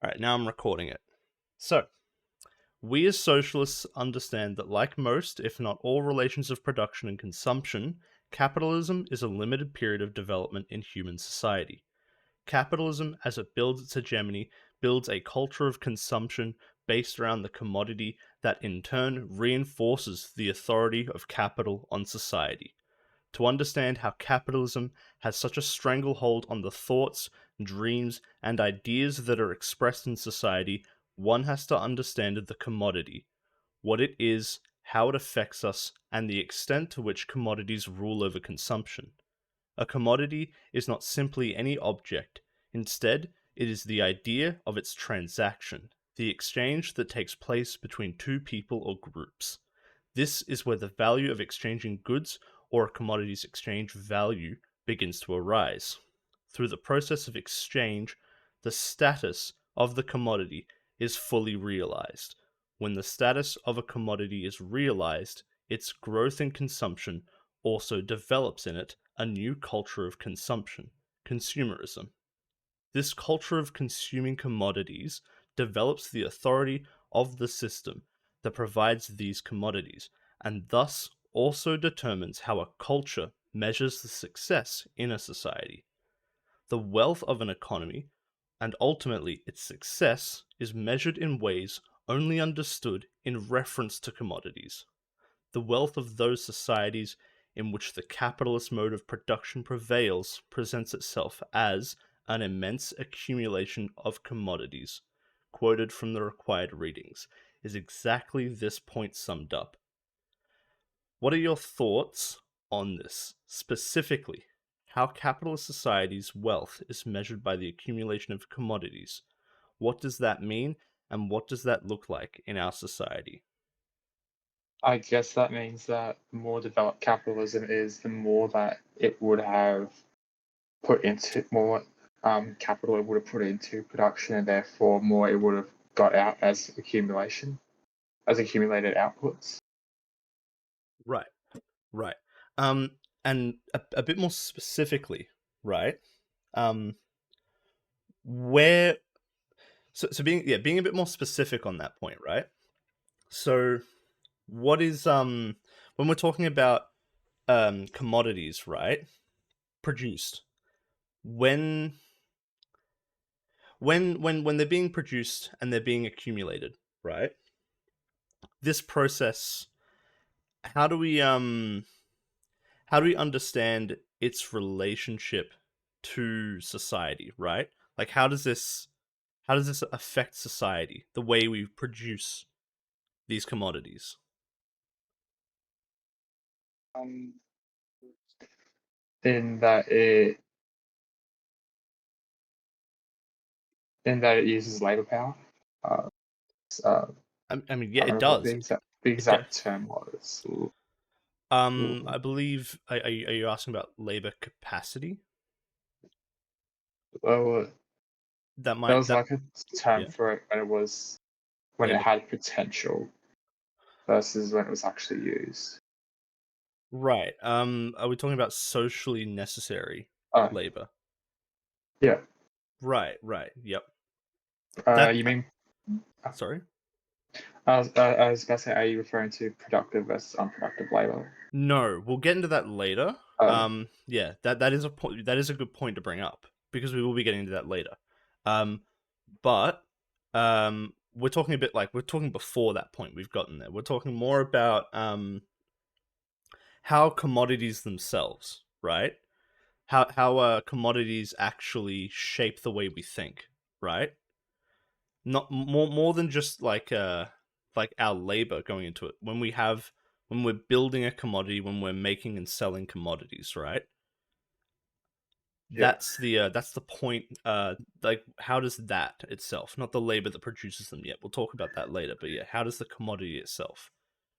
All right, now I'm recording it. So, we as socialists understand that, like most, if not all, relations of production and consumption, capitalism is a limited period of development in human society. Capitalism, as it builds its hegemony, builds a culture of consumption based around the commodity that in turn reinforces the authority of capital on society. To understand how capitalism has such a stranglehold on the thoughts, dreams, and ideas that are expressed in society, one has to understand the commodity, what it is, how it affects us, and the extent to which commodities rule over consumption. A commodity is not simply any object. Instead, it is the idea of its transaction, the exchange that takes place between two people or groups. This is where the value of exchanging goods or a commodity's exchange value begins to arise. Through the process of exchange, the status of the commodity is fully realized. When the status of a commodity is realized, its growth in consumption also develops in it a new culture of consumption, consumerism. This culture of consuming commodities develops the authority of the system that provides these commodities, and thus also determines how a culture measures the success in a society. The wealth of an economy, and ultimately its success, is measured in ways only understood in reference to commodities. The wealth of those societies in which the capitalist mode of production prevails presents itself as an immense accumulation of commodities. Quoted from the required readings is exactly this point summed up. What are your thoughts on this, specifically how capitalist society's wealth is measured by the accumulation of commodities? What does that mean, and what does that look like in our society? I guess that means that the more developed capitalism is, the more that it would have put into more capital it would have put into production, and therefore more it would have got out as accumulation, as accumulated outputs. Right. Right. And a bit more specifically, right? Um, where so being a bit more specific on that point, right? So what is when we're talking about commodities, right? Produced. When when they're being produced and they're being accumulated, right? This process, how do we understand its relationship to society, right? Like how does this affect society, the way we produce these commodities? Um, in that it in that it uses labor power. Uh, uh, I mean, yeah, I can't it remember what does. the It do- exact term was. I believe. Are you asking about labor capacity? Well, That there might was that like a term Yeah, for it when it was when it labor. had potential versus when it was actually used. Right. Are we talking about socially necessary Oh, labor? yeah. Right. Right. Yep. That. You mean? Sorry. I was gonna say, are you referring to productive versus unproductive labor? No, we'll get into that later. Oh, Yeah, that is a point. That is a good point to bring up because we will be getting into that later. Um, but we're talking a bit like we're talking before that point. We've gotten there. We're talking more about how commodities themselves, right? How commodities actually shape the way we think, right? Not more than just like our labor going into it. When we're building a commodity, when we're making and selling commodities, right? yeah. That's the point. Like how does that itself, not the labor that produces them yet. We'll talk about that later. But yeah, how does the commodity itself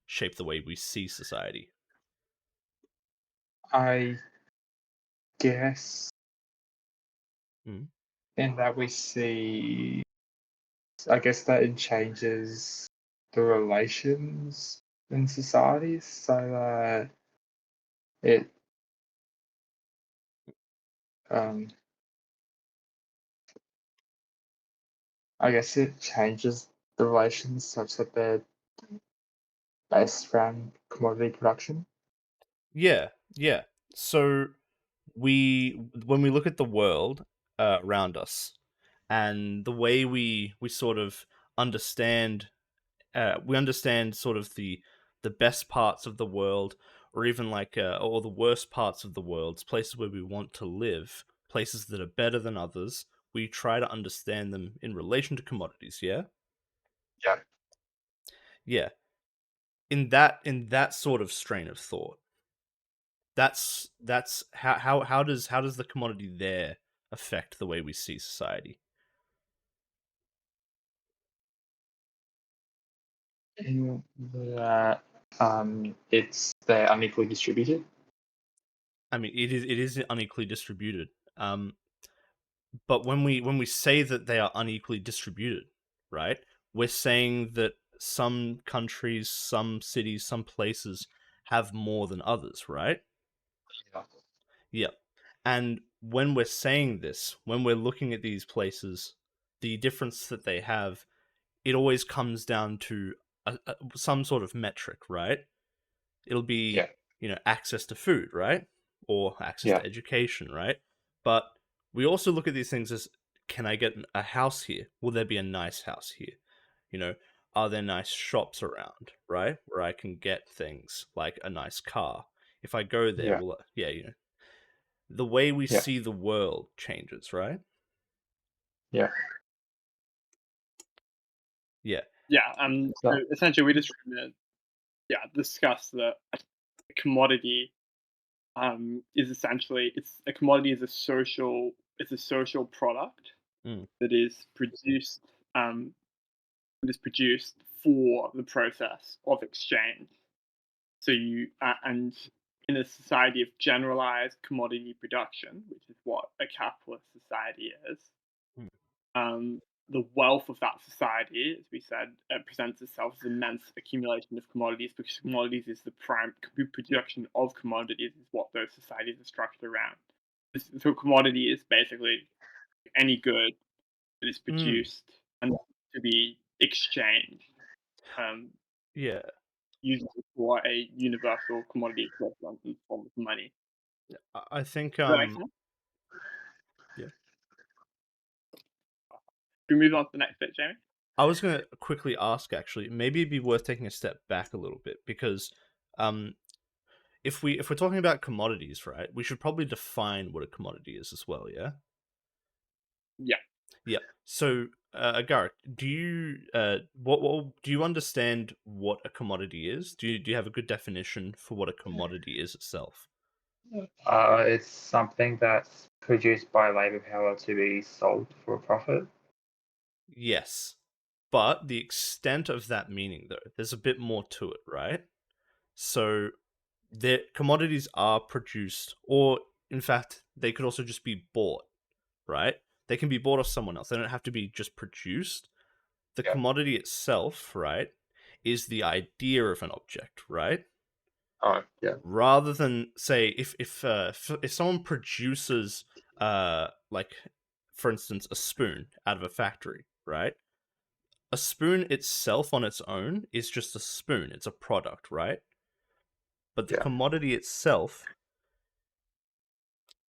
shape the way we see society? I guess Mm. in that we see, I guess that it changes the relations in societies, so that it um I guess it changes the relations such that they're based around commodity production. Yeah, yeah. So we when we look at the world around us and the way we sort of understand we understand sort of the best parts of the world, or even like or the worst parts of the world, places where we want to live, places that are better than others. We try to understand them in relation to commodities. Yeah, Yeah. yeah. In that sort of strain of thought, that's how does the commodity there affect the way we see society? In that they're unequally distributed. I mean, it is unequally distributed. But when we say that they are unequally distributed, right? We're saying that some countries, some cities, some places have more than others, right? Yeah. Yeah. And when we're saying this, when we're looking at these places, the difference that they have, it always comes down to some sort of metric, right? It'll Yeah. be, access to food, right? Or access Yeah. to education, right? But we also look at these things as, can I get a house here? Will there be a nice house here? You know, are there nice shops around, right? Where I can get things like a nice car. If I go there, Yeah. will yeah, the way we Yeah. see the world changes, right? Yeah. Yeah. Yeah, so So essentially we're just trying to, yeah, discuss that a commodity is essentially it's a commodity is a social product Mm, that is um, produced for the process of exchange. So you and in a society of generalized commodity production, which is what a capitalist society is, mm, um, the wealth of that society, as we said, presents itself as immense accumulation of commodities because commodities is the prime production of commodities is what those societies are structured around. So commodity is basically any good that is mm, produced and to be exchanged, um, yeah. usually for a universal commodity equivalent in the form of money. I think Does that make sense? yeah. Can we move on to the next bit, Jamie? I was going to quickly ask, actually, maybe it'd be worth taking a step back a little bit because um, if we're talking about commodities, right, we should probably define what a commodity is as well. Yeah, Yeah. yeah. So, Garrick, do you what do you understand what a commodity is? Do you have a good definition for what a commodity is itself? it's something that's produced by labor power to be sold for a profit. Yes, but the extent of that meaning, though, there's a bit more to it, right? So their commodities are produced, or in fact, they could also just be bought, right? They can be bought off someone else. They don't have to be just produced. The Yeah. commodity itself, right, is the idea of an object, right? Oh, yeah. Rather than say, if someone produces, like, for instance, a spoon out of a factory, right? A spoon itself on its own is just a spoon. It's a product, right? But the Yeah. commodity itself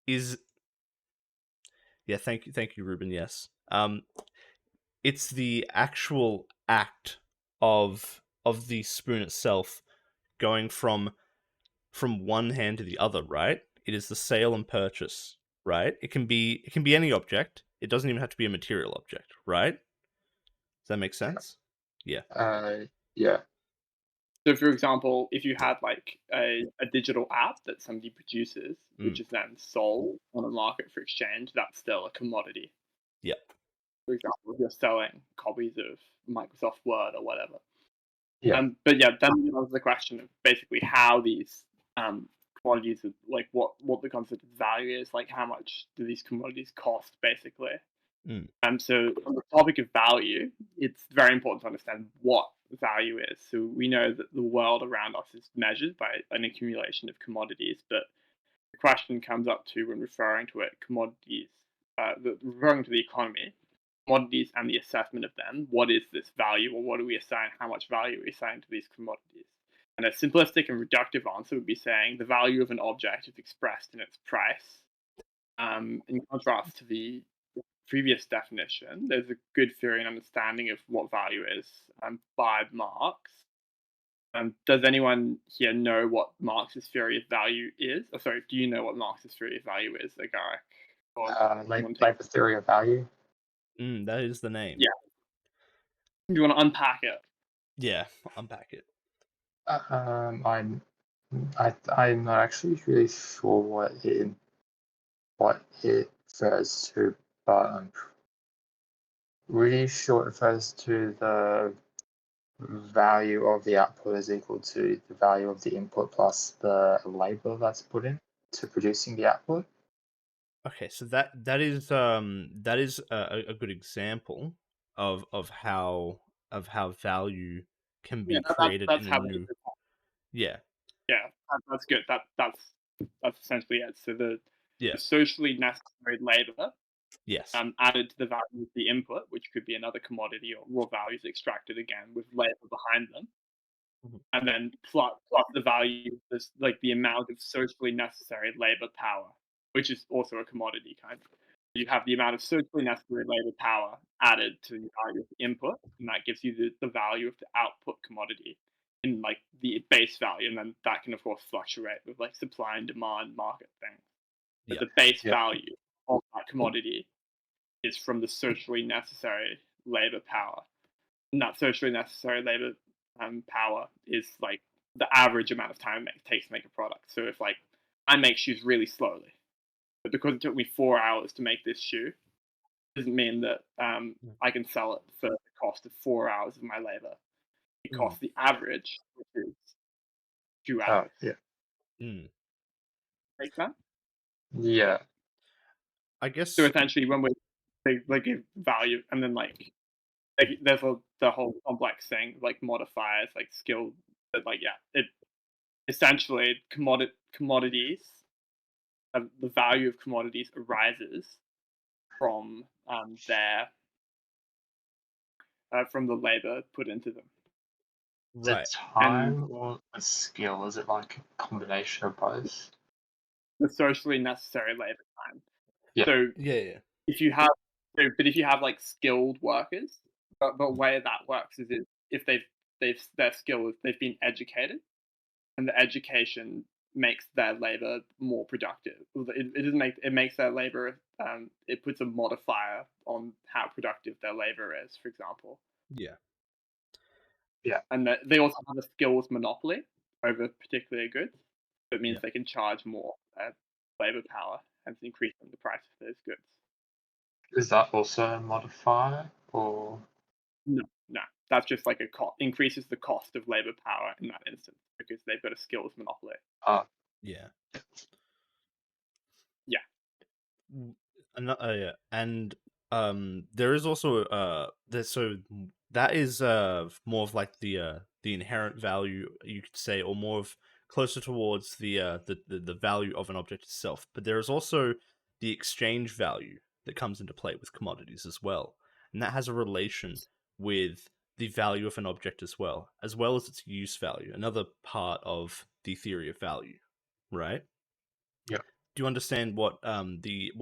is, yeah, thank you, Ruben. Yes, it's the actual act of the spoon itself going from one hand to the other, right? It is the sale and purchase, right? It can be any object. It doesn't even have to be a material object, right? Does that make Yeah. sense? Yeah. Yeah. So, for example, if you had like a digital app that somebody produces, Mm. which is then sold on a market for exchange, that's still a commodity. Yeah. For example, if you're selling copies of Microsoft Word or whatever. Yeah. But yeah, then becomes the question of basically how these commodities, like what the concept of value is, like how much do these commodities cost, basically. Mm. So on the topic of value, it's very important to understand what value is. So we know that the world around us is measured by an accumulation of commodities, but the question comes up to when referring to it, commodities, referring to the economy. commodities and the assessment of them. What is this value, or what do we assign? How much value are we assigning to these commodities? And a simplistic and reductive answer would be saying the value of an object is expressed in its price. In contrast to the previous definition, there's a good theory and understanding of what value is by Marx. Does anyone here know what Marx's theory of value is? Oh, sorry, do you know what Marx's theory of value is, Agaric? Or someone take? Labor theory of value. That is the name. Yeah. Do you want to unpack it? Yeah, unpack it. I'm not actually really sure what it refers to, but I'm really sure it refers to the value of the output is equal to the value of the input plus the labor that's put in to producing the output. Okay, so that is a good example of how value can Yeah, be created that's in a how we new. Yeah, yeah, that's good. That's essentially it. So yeah, the socially necessary labor yes, added to the value of the input, which could be another commodity or raw values extracted again with labor behind them, mhm, and then plus the value, this like the amount of socially necessary labor power, which is also a commodity kind of. You have the amount of socially necessary labor power added to the value of the input, and that gives you the value of the output commodity in like the base value, and then that can of course fluctuate with like supply and demand market things. But yeah, the base Yeah. value of that commodity is from the socially necessary labor power. And that socially necessary labor power is like the average amount of time it takes to make a product. So if like I make shoes really slowly, but because it took me 4 hours to make this shoe, doesn't mean that I can sell it for the cost of 4 hours of my labor. It mm, costs the average, which is 2 hours. Yeah. mm. Make sense? Yeah. I So guess. essentially, when we like give value, and then like there's the whole complex thing like modifiers, like skill, but like yeah, it essentially commodities. The value of commodities arises from their from the labor put into them. Is it Right. And time or a skill? Is it like a combination of both? the socially necessary labor time. Yeah. So Yeah, yeah, if you have, but if you have like skilled workers, but the way that works is if they've their skill is they've been educated, and the education makes their labor more productive. It doesn't make it makes their labor. It puts a modifier on how productive their labor is, for example. yeah, Yeah. And they also have a skills monopoly over particular goods. That means yeah. they can charge more labor power and increasing the price of those goods. Is that also a modifier or No, no, that's just like increases the cost of labor power in that instance because they've got a skills monopoly. uh Yeah. Yeah, Yeah. And there is also there's so that is more of like the inherent value, you could say, or more of closer towards the value of an object itself. But there is also the exchange value that comes into play with commodities as well, and that has a relation with the value of an object as well as its use value, another part of the theory of value, right? yeah. Do you understand what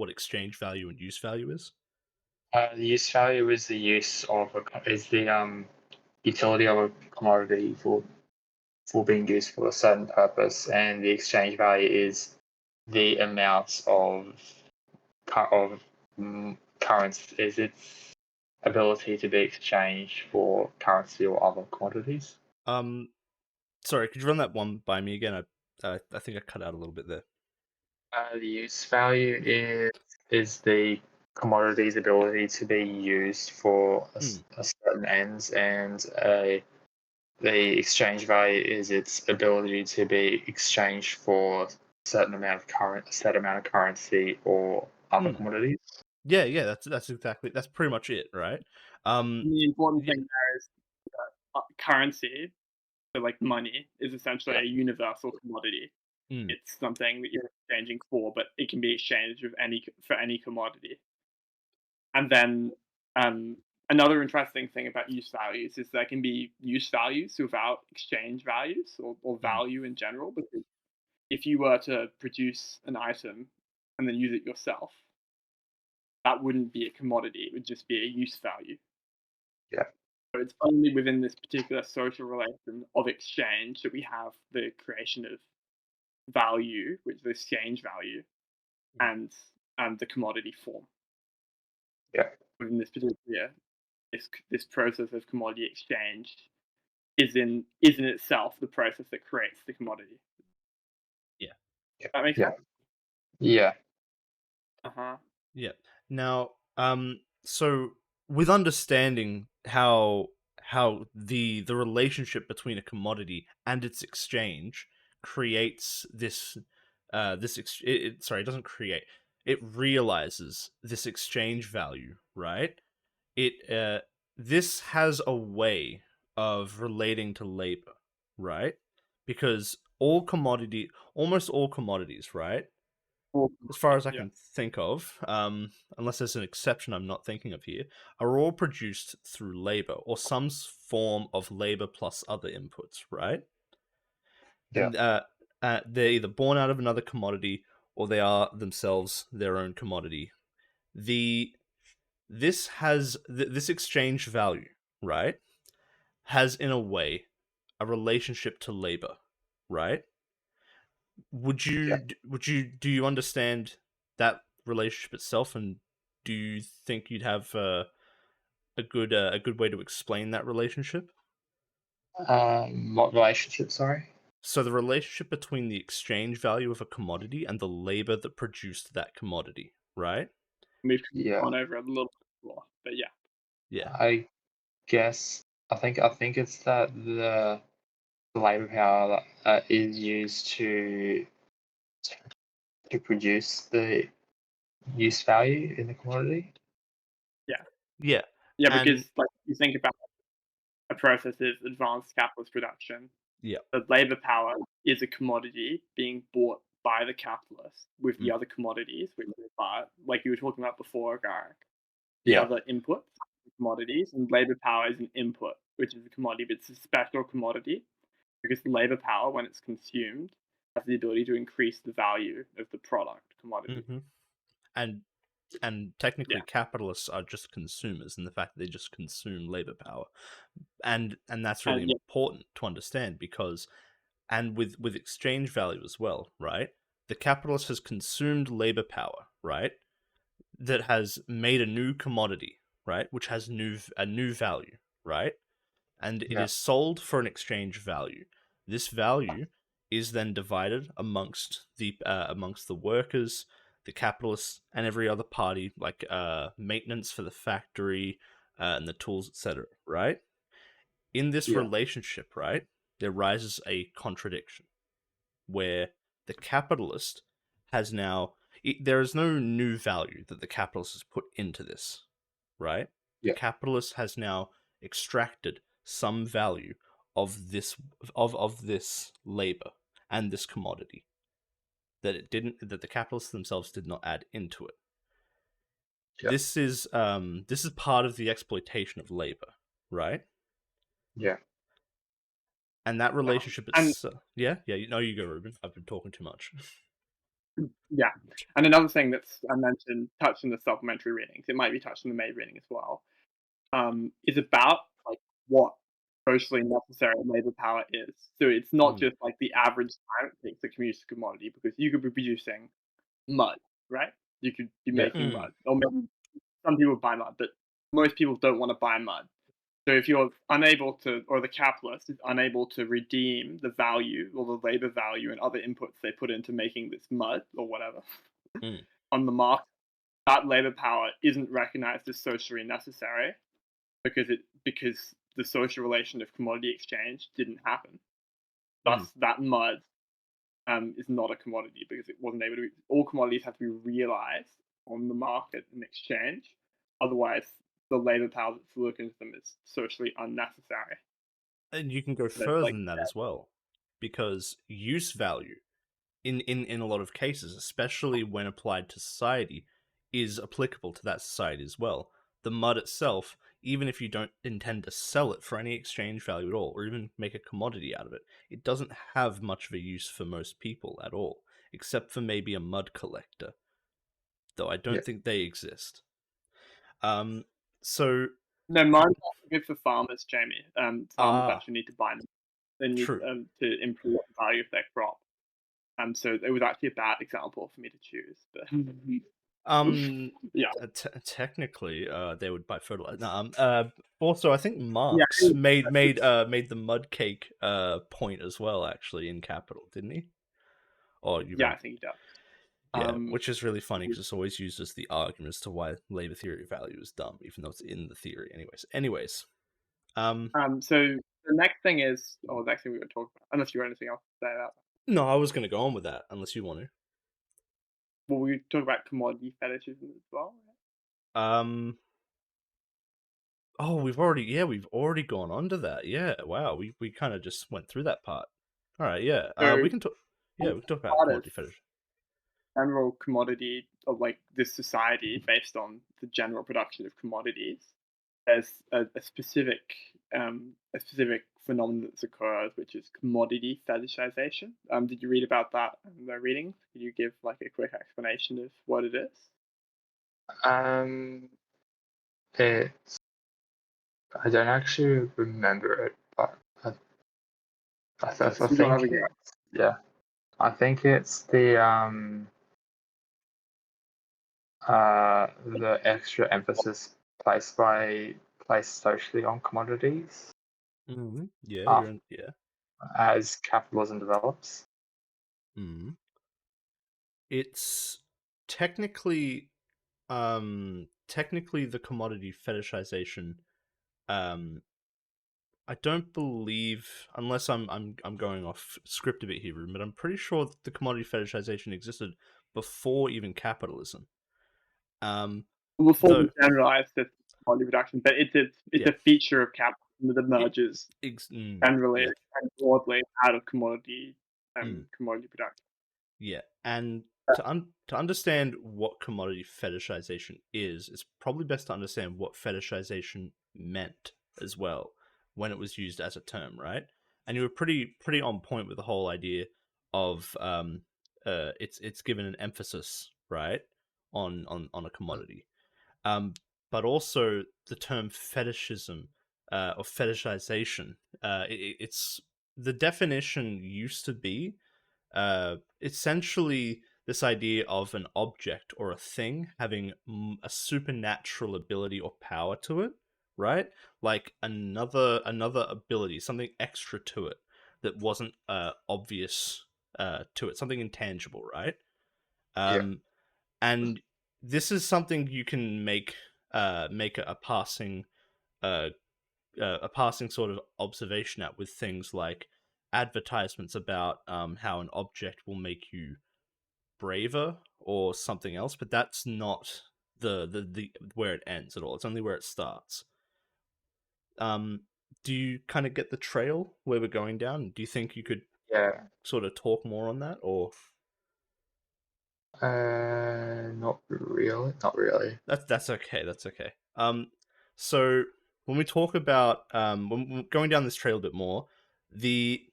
exchange value and use value is? The use value is the use of is the utility of a commodity for being used for a certain purpose, and the exchange value is the amount of currency, is its ability to be exchanged for currency or other commodities. Um, Sorry, could you run that one by me again? I think I cut out a little bit there. The use value is the commodity's ability to be used for Mm, a certain ends, and the exchange value is its ability to be exchanged for a set amount of currency or other mm. commodities. Yeah, yeah, that's pretty much it, right? and the important Yeah, thing there is currency, so like money, is essentially Yeah. a universal commodity. mm, It's something that you're exchanging for, but it can be exchanged with any for any commodity. And then Um, Another interesting thing about use values is there can be use values without exchange values or Mm. value in general. Because if you were to produce an item and then use it yourself, that wouldn't be a commodity. It would just be a use value. Yeah. So it's only within this particular social relation of exchange that we have the creation of value, which is the exchange value, Mm. and the commodity form. Yeah. Within this particular this process of commodity exchange is in itself the process that creates the commodity. Yeah. Yeah. That makes Yeah. sense. Yeah. Uh-huh. Yeah. Now, so with understanding how the relationship between a commodity and its exchange creates this sorry, it doesn't create, it realizes this exchange value, right? It This has a way of relating to labor, right? Because almost all commodities, right, Or as far as I yeah. can think of, unless there's an exception I'm not thinking of here, are all produced through labor or some form of labor plus other inputs, right? Yeah. And they're either born out of another commodity or they are themselves their own commodity. The this exchange value, right, has in a way a relationship to labor, right? Yeah. Do you understand that relationship itself, and do you think you'd have a good way to explain that relationship? What relationship? Sorry. So the relationship between the exchange value of a commodity and the labor that produced that commodity, right? We've Yeah. gone over it a little bit more, but yeah. Yeah. I guess I think it's that the labor power that is used to produce the use value in the commodity. Yeah. Yeah. Yeah, And because, like, you think about a process of advanced capitalist production, yeah. the labor power is a commodity being bought by the capitalist with the Mm, other commodities, which they buy, like you were talking about before, Garrick, the Yeah. other inputs, commodities, and labor power is an input, which is a commodity, but it's a special commodity because labor power, when it's consumed, has the ability to increase the value of the product commodity. hmm And Yeah, technically capitalists are just consumers in the fact that they just consume labor power. And that's really and yeah, important to understand because and with exchange value as well, right? The capitalist has consumed labor power, right? That has made a new commodity, right? Which has a new value, right? And it Yeah. is sold for an exchange value. This value is then divided amongst the workers, the capitalists, and every other party, like maintenance for the factory and the tools, etc. Right? In this Yeah. relationship, right, there rises a contradiction where the capitalist has now there is no new value that the capitalist has put into this, right? The Yeah. capitalist has now extracted some value of this labor and this commodity that the capitalists themselves did not add into it. Yeah. This is part of the exploitation of labor, right? Yeah. And that um, relationship and it's yeah, you know, you go, Ruben. I've been talking too much. yeah, and another thing that's I mentioned, touched in the supplementary readings, it might be touched in the main reading as well, is about like what socially necessary labor power is. So it's not Mm, just like the average time it takes to produce a commodity, because you could be producing mud, right? You could be Yeah. making mm, mud, or maybe some people buy mud, but most people don't want to buy mud. So if you're unable to, or the capitalist is unable to redeem the value or the labor value and other inputs they put into making this mud or whatever mm, on the market, that labor power isn't recognized as socially necessary because the social relation of commodity exchange didn't happen. mm. Thus, that mud is not a commodity because it wasn't able to. All commodities have to be realized on the market in exchange. Otherwise, the labor power that's looked into them is socially unnecessary. And you can go That's further like than that as well, because use value, in a lot of cases, especially when applied to society, is applicable to that society as well. the mud itself, even if you don't intend to sell it for any exchange value at all, or even make a commodity out of it, it doesn't have much of a use for most people at all, except for maybe a mud collector, though I Yeah. don't think they exist. So No, mine are good for farmers, Jamie. Farmers ah, actually need to buy them. They need true. to improve the value of their crop. So it was actually a bad example for me to choose. But yeah, Technically, they would buy fertilizer. No, also, I think yeah, Marx made the mud cake point as well, actually, in Capital, didn't he? Or you yeah. read, I think he does. yeah, which is really funny because it's always used as the argument as to why labor theory of value is dumb, even though it's in the theory. Anyways, So the next thing is, or the next thing we're going to talk about, unless you have anything else to say about that. no, I was going to go on with that unless you want to. Well, we talk about commodity fetishism as well. Um, oh, we've already gone on to that. Yeah, wow, we kind of just went through that part. All right, yeah, So we can talk. Yeah, we can talk about part of commodity fetish. general commodity of like this society based on the general production of commodities. There's a specific phenomenon that's occurred, which is commodity fetishization. Did you read about that in the readings? Could you give like a quick explanation of what it is? It's I don't actually remember it, but I You don't have think a go. yeah, I think it's the extra emphasis placed socially on commodities Mm-hmm. Yeah, uh, yeah. as capitalism develops. Mm-hmm. It's technically technically the commodity fetishization. Um, I don't believe, unless I'm going off script a bit here, but I'm pretty sure that the commodity fetishization existed before even capitalism. Before we Though, generalize this commodity production, but it's yeah, a feature of capitalism that it, emerges generally yeah, and broadly out of mm, commodity production. yeah, and to understand what commodity fetishization is, it's probably best to understand what fetishization meant as well when it was used as a term, right? And you were pretty on point with the whole idea of it's given an emphasis, right, on a commodity. Um, but also the term fetishism or fetishization. It's the definition used to be essentially this idea of an object or a thing having a supernatural ability or power to it, right? Like another ability, something extra to it that wasn't obvious to it, something intangible, right? Yeah, And this is something you can make uh, a passing sort of observation at with things like advertisements about how an object will make you braver or something else, but that's not the where it ends at all. It's only where it starts. Um, do you kind of get the trail where we're going down? Do you think you could yeah. sort of talk more on that, or Not really. Not really. that's okay. That's okay. So when we talk about when we're going down this trail a bit more, the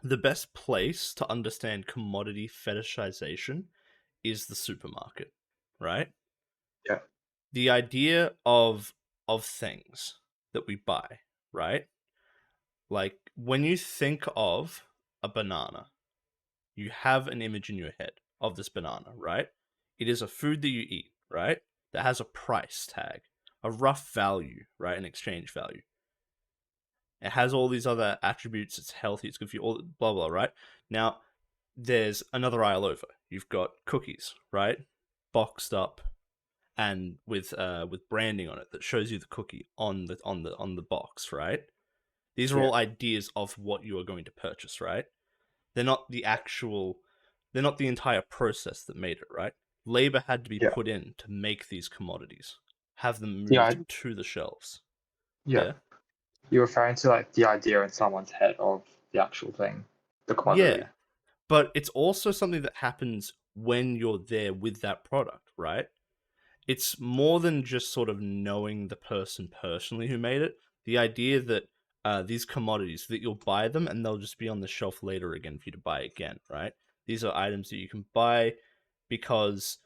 the best place to understand commodity fetishization is the supermarket, right? Yeah, The idea of things that we buy, right? Like when you think of a banana, you have an image in your head of this banana, right? It is a food that you eat, right? That has a price tag, a rough value, right? An exchange value. It has all these other attributes. It's healthy. It's good for you. All blah blah. Right now, there's another aisle over. You've got cookies, right? Boxed up and with branding on it that shows you the cookie on the box, right? These are yeah, all ideas of what you are going to purchase, right? They're not the actual they're not the entire process that made it, right? Labor had to be yeah. put in to make these commodities, have them Yeah, moved to the shelves. yeah. Yeah. You're referring to like the idea in someone's head of the actual thing, the commodity. Yeah. But it's also something that happens when you're there with that product, right? it's more than just sort of knowing the person personally who made it. The idea that these commodities, that you'll buy them and they'll just be on the shelf later again for you to buy again, right? These are items that you can buy because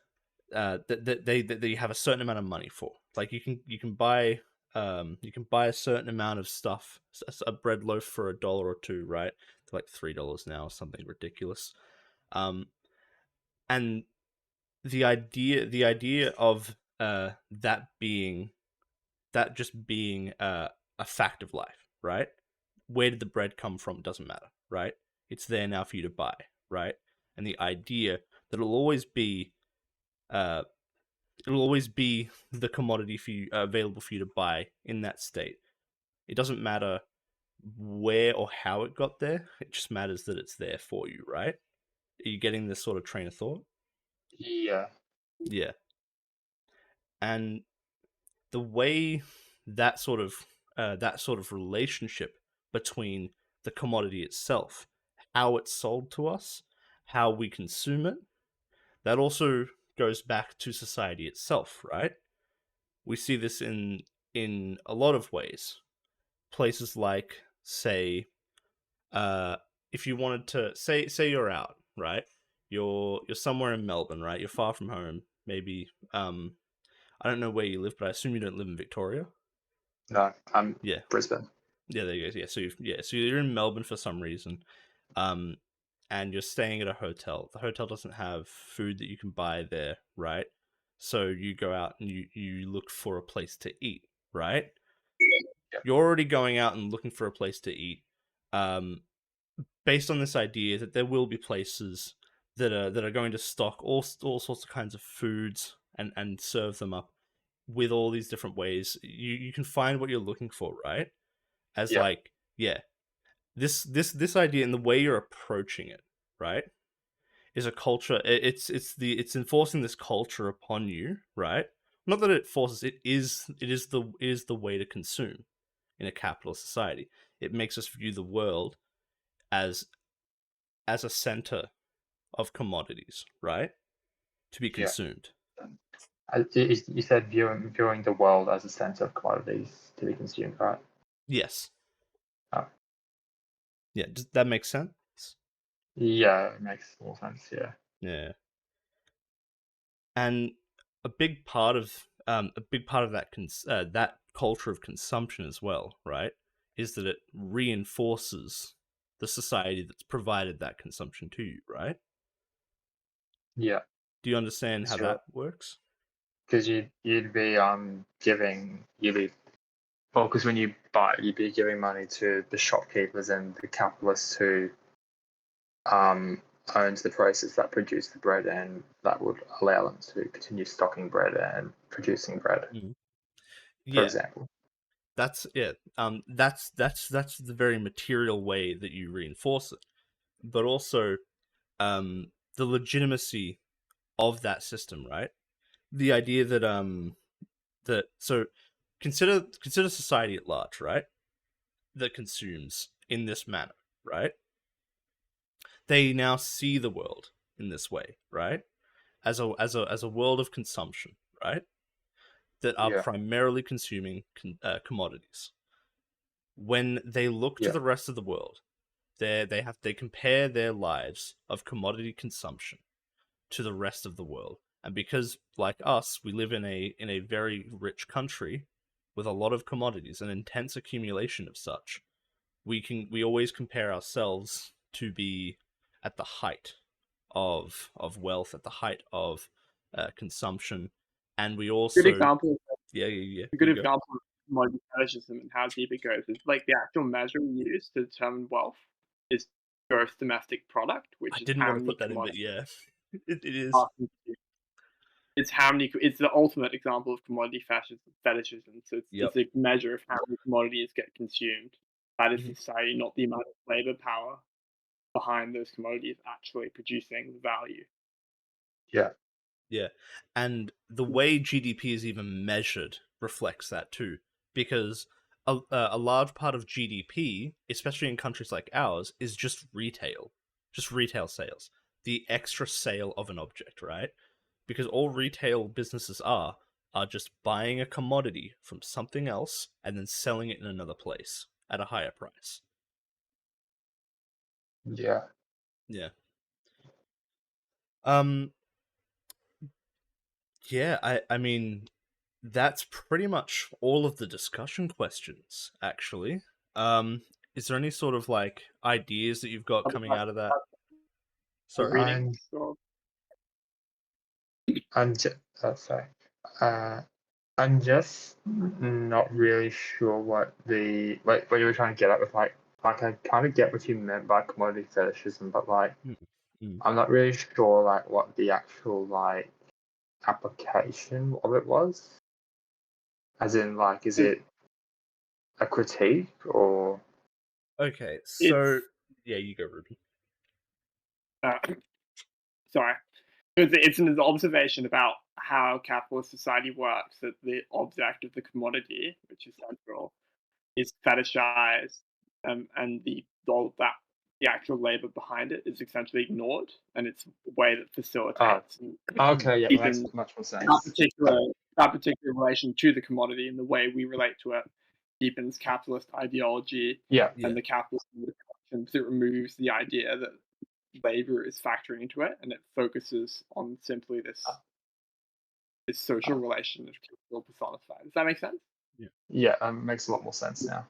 that you have a certain amount of money for. Like you can buy a certain amount of stuff, a bread loaf for $1 or $2, right? It's like $3 now, something ridiculous. And the idea of that just being a fact of life, right? Where did the bread come from? Doesn't matter, right? It's there now for you to buy, right? And the idea that uh, it'll always be the commodity for you available for you to buy in that state. It doesn't matter where or how it got there. It just matters that it's there for you, right? Are you getting this sort of train of thought? Yeah. Yeah. And the way that sort of relationship between the commodity itself, how it's sold to us, how we consume it, that also goes back to society itself, right? We see this in a lot of ways. Places like, say, if you wanted to say you're out, right? You're somewhere in Melbourne, right? You're far from home. Maybe I don't know where you live, but I assume you don't live in Victoria. No, I'm Yeah, Brisbane. yeah, there you go. Yeah, so you're in Melbourne for some reason, um, and you're staying at a hotel. The hotel doesn't have food that you can buy there, right? So you go out and you look for a place to eat, right? Yeah. You're already going out and looking for a place to eat, um, based on this idea that there will be places that are going to stock all sorts of kinds of foods and serve them up with all these different ways. You can find what you're looking for, right? As Yeah. like, yeah, this idea and the way you're approaching it, right, is a culture. It's enforcing this culture upon you, right? Not that it forces it, is the way to consume in a capitalist society. It makes us view the world as a center of commodities, right, to be Yeah. consumed. You said viewing the world as a center of commodities to be consumed, right? Yes. Oh. Yeah, does that make sense? Yeah, it makes more sense. Yeah. Yeah. And a big part of that culture of consumption as well, right, is that it reinforces the society that's provided that consumption to you, right? Yeah, Do you understand how sure. that works? Because you'd be giving you'd be well, because when you buy, you'd be giving money to the shopkeepers and the capitalists who um owns the process that produce the bread, and that would allow them to continue stocking bread and producing bread, Mhm. for Yeah, example. that's it. That's the very material way that you reinforce it, but also the legitimacy of that system, right? The idea that so consider society at large, right? That consumes in this manner, right? They now see the world in this way, right? As a world of consumption, right? That are Yeah, primarily consuming commodities. When they look to yeah, the rest of the world, they compare their lives of commodity consumption to the rest of the world. And because, like us, we live in a very rich country with a lot of commodities, an intense accumulation of such, we always compare ourselves to be at the height of wealth, at the height of consumption, and we Good also example. yeah. A Here good you go. example of commodity fetishism and how deep it goes is like the actual measure we use to determine wealth is gross domestic product, I which is didn't how want to many put that in, but commodities yeah, it is. are consumed. It's how many. It's the ultimate example of commodity fetishism. So Yep. it's a measure of how many commodities get consumed. That is Mhm. society, not the amount of labor power behind those commodities actually producing the value. yeah, Yeah, and the way GDP is even measured reflects that too, because a large part of GDP, especially in countries like ours, is just retail sales, the extra sale of an object, right? Because all retail businesses are are just buying a commodity from something else and then selling it in another place at a higher price. Yeah. Yeah. Yeah, I mean, that's pretty much all of the discussion questions, actually. Is there any sort of like ideas that you've got coming out of that? Sorry. Reading. So, I'm just sorry. I'm just not really sure what what you were trying to get at with like I kind of get what you meant by commodity fetishism, but like Mm. I'm not really sure like what the actual like application of it was. As in, like, is it a critique or? Okay, so yeah, you go, Ruby. Sorry. It's an observation about how capitalist society works, that the object of the commodity, which is central, is fetishized, and the actual labor behind it is essentially ignored, and it's a way that facilitates and Okay, yeah, deepens makes much more sense. that particular relation to the commodity, and the way we relate to it deepens capitalist ideology Yeah, and the capitalist mode of production, because it removes the idea that labor is factoring into it, and it focuses on simply this social relation of capital personified. Does that make sense? yeah, makes a lot more sense now.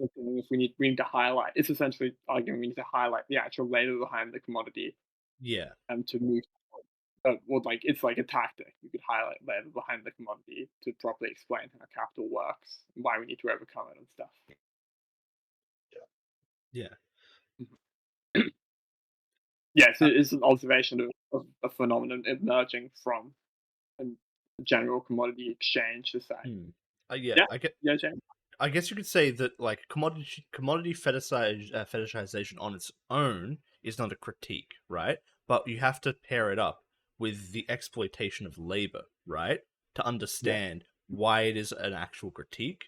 If we need to highlight, it's essentially arguing we need to highlight the actual labor behind the commodity, Yeah. to move. Well, like it's like a tactic. You could highlight labor behind the commodity to properly explain how capital works and why we need to overcome it and stuff. Yeah. Yeah, so it's an observation of a phenomenon emerging from a general commodity exchange society. Yeah, Yeah, yeah, James. I guess you could say that like commodity fetishization on its own is not a critique, right? But you have to pair it up with the exploitation of labor, right? To understand why it is an actual critique,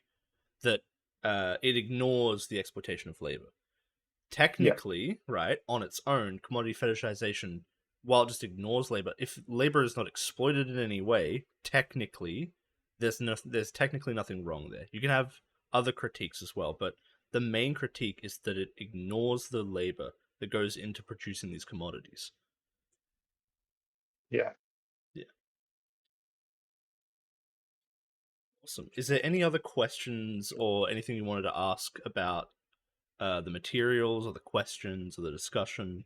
that it ignores the exploitation of labor. Technically, right, on its own, commodity fetishization, while it just ignores labor, if labor is not exploited in any way, technically, there's technically nothing wrong there. You can have other critiques as well, but the main critique is that it ignores the labor that goes into producing these commodities. Yeah. Yeah. Awesome. Is there any other questions or anything you wanted to ask about the materials or the questions or the discussion?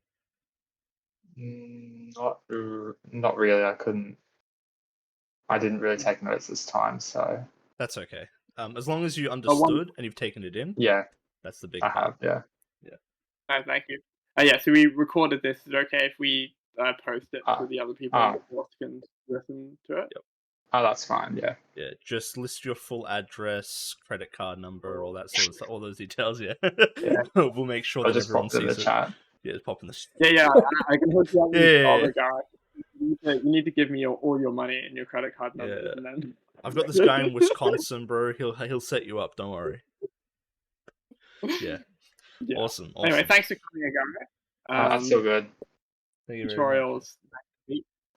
Not really. I didn't really take notes this time, so That's okay. As long as you understood and you've taken it in, yeah, that's the big I part. have. Yeah. Thank you. Yeah, so we recorded this. Is it okay if we post it so the other people in ah. the course can listen to it? Yep. Oh, that's fine. Yeah. Yeah, just list your full address, credit card number, all that sort of stuff, all those details. Yeah, Yeah. we'll make sure I'll that just everyone pop it in the sees it. chat. Yeah, just pop in the. Yeah. I can hook you up with Yeah. the other guy. You need to give me all your money and your credit card numbers, Yeah. and then I've got this guy in Wisconsin, bro. He'll set you up. Don't worry. Yeah. Awesome. Anyway, thanks for coming, guys. That's so good. Thank you very much. Tutorials.